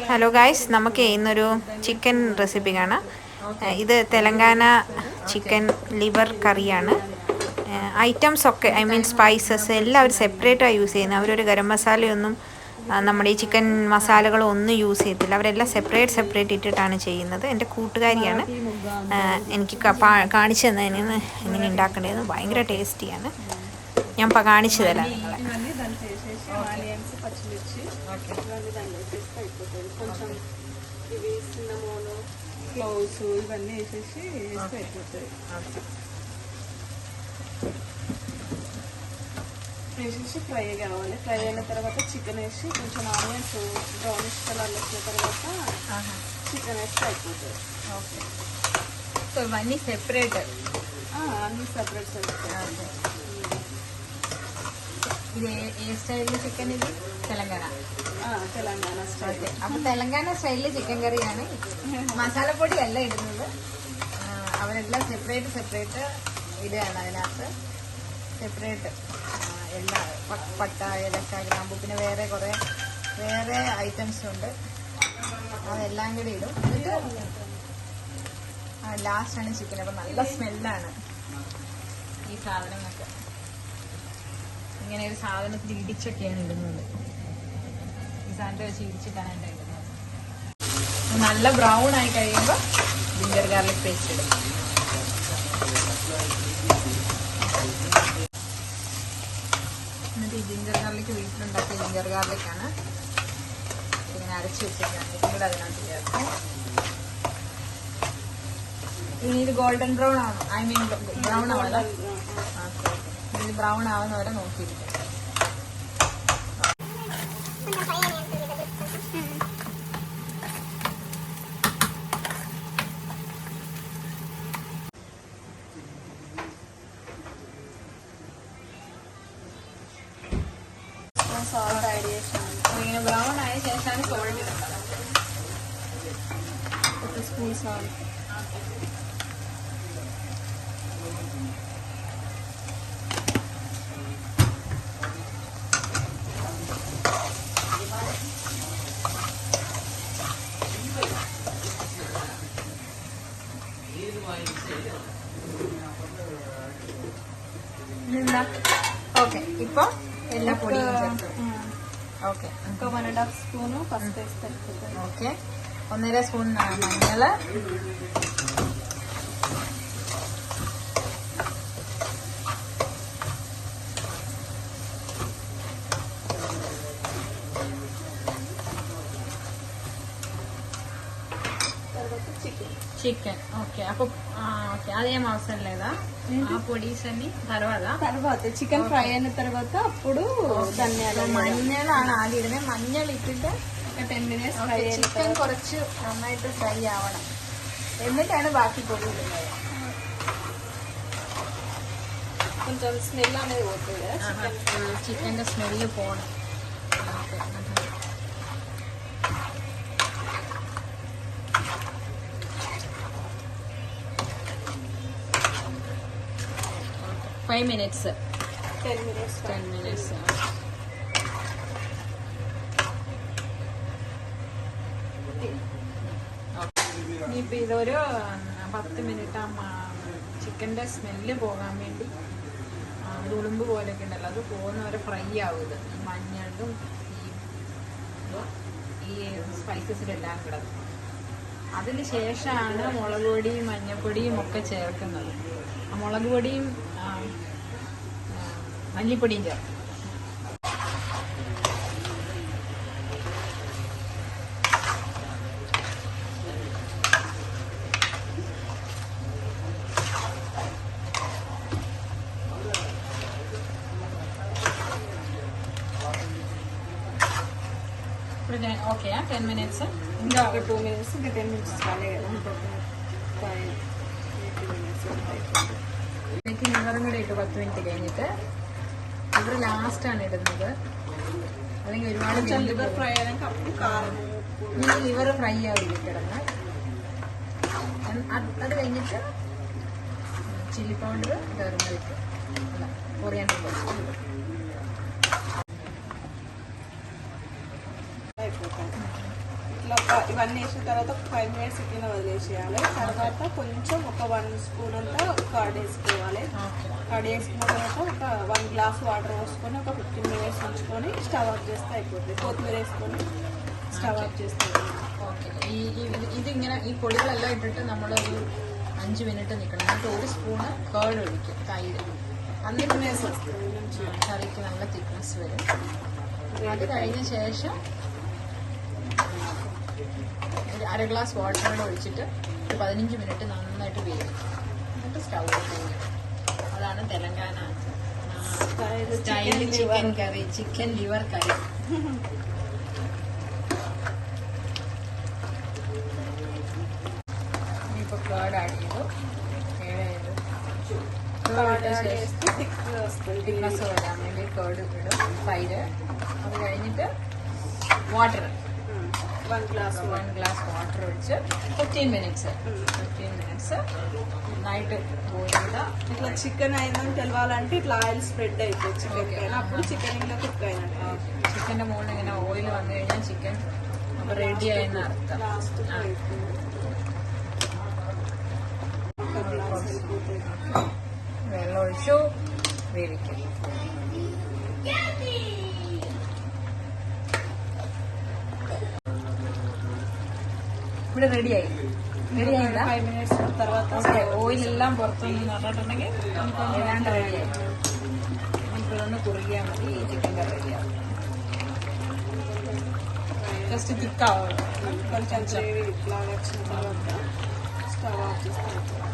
Hello guys, നമുക്ക് ഇന്നൊരു chicken recipe കാണാം. ഇത് തെലങ്കാന ചിക്കൻ ലിവർ കറിയാണ്. ഐറ്റംസ് ഒക്കെ സ്പൈസസ് എല്ലാം അവർ സെപ്പറേറ്റാണ് യൂസ് ചെയ്യുന്നത്. അവരൊരു ഗരം മസാലയൊന്നും നമ്മുടെ ഈ ചിക്കൻ മസാലകളൊന്നും യൂസ് ചെയ്യത്തില്ല. അവരെല്ലാം സെപ്പറേറ്റ് ഇട്ടിട്ടാണ് ചെയ്യുന്നത്. എൻ്റെ കൂട്ടുകാരിയാണ് എനിക്ക് കാണിച്ചു തന്നതിന് എങ്ങനെ ഉണ്ടാക്കേണ്ടതെന്ന്. ഭയങ്കര ടേസ്റ്റിയാണ്. ഞാൻ കാണിച്ചു തരാം നിങ്ങളെ. క్లోవ్స్ ఇవన్నీ వేసేసి వేస్తే అయిపోతుంది. వేసేసి ఫ్రై కావాలి. ఫ్రై అయిన తర్వాత చికెన్ వేసి కొంచెం ఆనియన్స్ బ్రౌనిష్ కలర్ వచ్చిన తర్వాత చికెన్ వేస్తే అయిపోతుంది. ఓకే, సో ఇవన్నీ సెపరేట్, అన్నీ సెపరేట్ చేస్తాయి. ഇത് ഏ സ്റ്റൈലിൽ ചിക്കൻ? ഇത് തെലങ്കാന സ്റ്റൈൽ. അപ്പൊ തെലങ്കാന സ്റ്റൈലിൽ ചിക്കൻ കറിയാണ്. മസാലപ്പൊടി അല്ല ഇടുന്നത്, അവരെല്ലാം സെപ്പറേറ്റ് ഇടുകയാണ്. അതിനകത്ത് സെപ്പറേറ്റ് എല്ലാ പട്ട, ഏലക്ക, ഗ്രാമ്പൂ, പിന്നെ വേറെ ഐറ്റംസ് ഉണ്ട്. അതെല്ലാം കൂടി ഇടും. എന്നിട്ട് ലാസ്റ്റാണ് ചിക്കൻ. അപ്പൊ നല്ല സ്മെല്ലാണ് ഈ സാധനങ്ങൾക്ക്. ഇങ്ങനെ ഒരു സാധനത്തിൽ ഇടിച്ചൊക്കെയാണ് ഇടുന്നത്. ഈ സാധനത്തെ വെച്ച് ഇടിച്ചിട്ടാണ് എൻ്റെ ഇടുന്നത്. നല്ല ബ്രൗൺ ആയി കഴിയുമ്പോൾ ജിഞ്ചർ ഗാർലിക് പേസ്റ്റ് ഇടും. എന്നിട്ട് ഈ ജിഞ്ചർ ഗാർലിക് വീട്ടിലുണ്ടാക്കിയ ജിഞ്ചർ ഗാർലിക്കാണ്. ഇങ്ങനെ അരച്ച് വെച്ചിട്ടാണ് ഇതും കൂടെ അതിനകത്ത് ചേർക്കും. ഇനി ഇത് ഗോൾഡൻ ബ്രൗൺ ആണോ? ബ്രൗൺ ആണല്ലോ. ഇത് ബ്രൗൺ ആവുന്ന വരെ നോക്കിയിരിക്കും. సాల్ట్ యాడ్ చేసాను. ഇങ്ങനെ ബ്രൗൺ ആയ ശേഷമാണ് സോൾട്ട് ഇടുന്നത്. ఒక స్పూన్ సాల్ట్. ഓക്കെ, ഇപ്പൊ എല്ലാ പൊടിയും ചേർക്കും. ഓക്കെ, ఒక 1.5 స్పూన్ పసుపు వేస్తే అయిపోతుంది. ഓക്കെ, 1.5 സ്പൂൺ മഞ്ഞൾ, చికెన్. ఓకే, అప్పుడు ఓకే, అదేం అవసరం లేదా? ఆ పొడిస్ అన్ని తర్వాత చికెన్ ఫ్రై అయిన తర్వాత అప్పుడు ധന്യാలు. മഞ്ഞളാണ് ആദ്യം ഇടുന്നത്. മഞ്ഞൾ ഇട്ടിട്ട് 10 minutes ഫ്രൈ. ചിക്കൻ കുറച്ച് നന്നായിട്ട് ഫ്രൈ ആവണം, എന്നിട്ടാണ് ബാക്കി പൊടി ഇടുന്നത്. కొంచెం స్మెల్ అనేది పోతుంది. ചിക്കൻ്റെ സ്മെല്ല് പോകണം. Okay, 5 minutes. 10 minutes. ഇനിയിപ്പോൾ ഇതൊരു 10 മിനിറ്റ് ചിക്കൻ്റെ സ്മെല്ല് പോകാൻ വേണ്ടി ഒരു ഉളുമ്പ് പോലെയൊക്കെ ഉണ്ടല്ലോ, അത് പോകുന്നവരെ ഫ്രൈ ആവും. ഇത് ഈ മഞ്ഞളും ഈ സ്പൈസസിലെല്ലാം കിടക്കും. അതിന് ശേഷമാണ് മുളക് പൊടിയും മഞ്ഞൾപ്പൊടിയും ഒക്കെ ചേർക്കുന്നത്. മുളക് പൊടിയും മല്ലിപ്പൊടിയും ചേർക്കും. Okay, 10 minutes. ఇంకా ఒక 2 minutes, ఇంకా 10 minutes చాలే కదా. 8 minutes എനിക്ക് ലിവറും കൂടെ ഇട്ട് 10 മിനിറ്റ് കഴിഞ്ഞിട്ട് ലിവർ ലാസ്റ്റാണ് ഇടുന്നത്. അല്ലെങ്കിൽ ഒരുപാട് ലിവർ ഫ്രൈ ആണെങ്കിൽ അప్పుడు కారం. ഈ ലിവർ ഫ്രൈ ആവും കിടന്ന്. അത് കഴിഞ്ഞിട്ട് chilli powder, turmeric, coriander powder. ఇట్లా ఇవన్నీ వేసిన తర్వాత ఒక 5 minutes ఇట్లా వదిలేసేయాలి. తర్వాత కొంచెం ఒక 1 స్పూన్ అంతా కర్డ్ వేసుకోవాలి. కర్డ్ వేసుకున్న తర్వాత ఒక 1 glass వాటర్ పోసుకొని ఒక 15 minutes ఉంచుకొని స్టవ్ ఆఫ్ చేస్తే అయిపోతుంది. కొత్తిమీర వేసుకొని స్టవ్ ఆఫ్ చేస్తే ഓക്കെ. ഇതിങ്ങനെ ഈ പൊടികളെല്ലാം ഇട്ടിട്ട് നമ്മളൊരു 5 minute നിൽക്കണം. എന്നിട്ട് 1 സ്പൂണ് കേർഡ് ഒഴിക്കും, തൈര്. എന്നിട്ട് കറിക്ക് നല്ല തിക്നെസ് വരും. അത് കഴിഞ്ഞ ശേഷം ഒരു 1/2 glass വാട്ടർ കൂടെ ഒഴിച്ചിട്ട് ഒരു 15 minute നന്നായിട്ട് വേവിക്കും. എന്നിട്ട് സ്റ്റൗ ഓഫ് ചെയ്യും. അതാണ് തെലങ്കാന സ്റ്റൈൽ ചിക്കൻ കറി, ചിക്കൻ ലിവർ കറി. ഇനിയിപ്പോൾ കേർഡ് ആഡ് ചെയ്തു. തിക്നെസ് വരാൻ വേണ്ടി കേർഡ് ഇടും, തൈര്. അത് കഴിഞ്ഞിട്ട് വാട്ടർ 1 glass വാട്ടർ ഒഴിച്ച് 15 minutes നന്നായിട്ട് ബോയിൽ ചെയ്താൽ ఇట్లా చికెన్ అయిందని తెలవాలంటే ఇట్లా ఆయిల్ స్ప్రెడ్ అయిపోతుంది చికెన్ పైన. అప్పుడు చికెన్ ఇలా కుక్ అయినట్టు. ചിക്കൻ്റെ മുകളിൽ ഇങ്ങനെ ഓയിൽ വന്നു കഴിഞ്ഞാൽ ചിക്കൻ അപ്പോൾ റെഡി ആയെന്ന് അർത്ഥം. లాస్ట్ വെള്ളം ഒഴിച്ചു വേവിക്കും. ഇവിടെ റെഡിയായി. 5 minutes తర్వాత ഓയിലെല്ലാം പുറത്തൊന്ന് നടന്നിട്ടുണ്ടെങ്കിൽ ഏതാണ്ട് റെഡിയായി. നമുക്കിതൊന്ന് കുറുകിയാൽ മതി. ഈ ചിക്കൻ കറി റെഡിയാവും. ജസ്റ്റ് തിക്കാവും. కొంచెం గ్రేవీ ఇట్లా వచ్చిన తర్వాత స్టవ్ ఆఫ్ చేస్తాం.